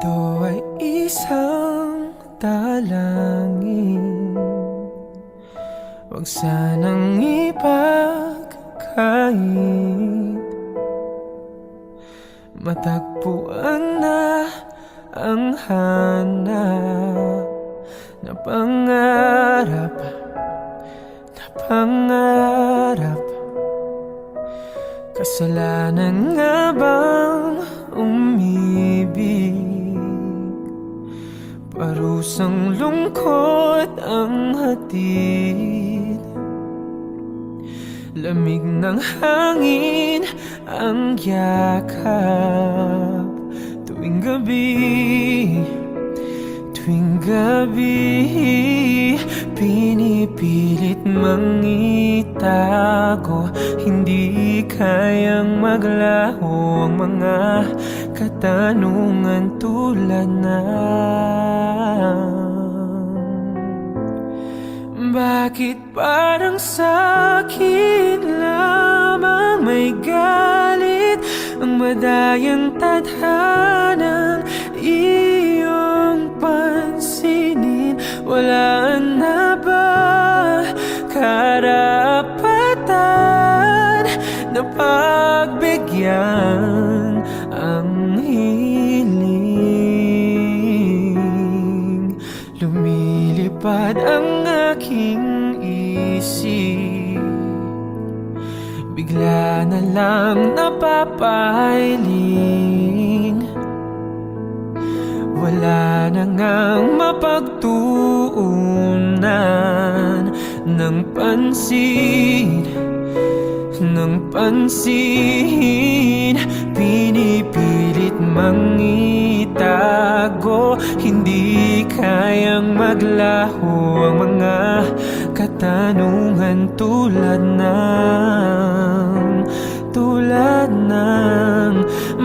Ito ay isang dalangin, huwag sanang ipagkait. Matagpuan na ang hanap na pangarap, na pangarap. Kasalanan nga bang umibig? Parusang lungkot ang hatid, lamig ng hangin ang yakap. Tuwing gabi, tuwing gabi, pinipilit mangitago. Hindi kayang maglaho ang mga katanungan tulad ng bakit parang sa'kin lamang may galit ang madayang tadhanang iyong pansinin? Wala na ba karapatan na pagbigyan ang hiling? Lumilipad ang aking isip, bigla na lang napapailing. Wala na ngang mapagtuunan ng pansin, ng pansin. Pinipilit mangitago, hindi kayang maglaho ang mga katanungan tulad ng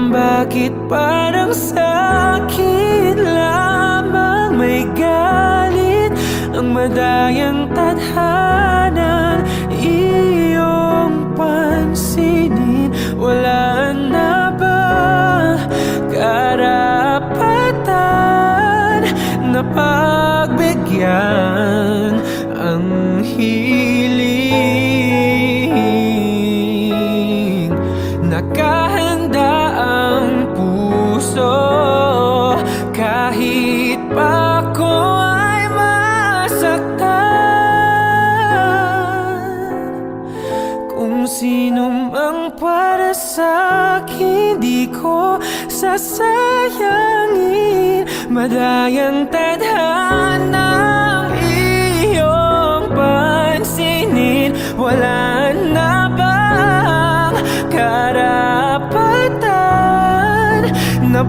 bakit parang sa'kin lamang may galit ang madayang tadhana iyong pansinin? Wala na ba karapatan na pagbigyan ang hiling? Nakahanda ang puso kahit pa ako ay masaktan. Kung sino mang para sa'kin, di ko sasayangin. Madayang tadhanang iyong pansinin. Wala na bang karapatan na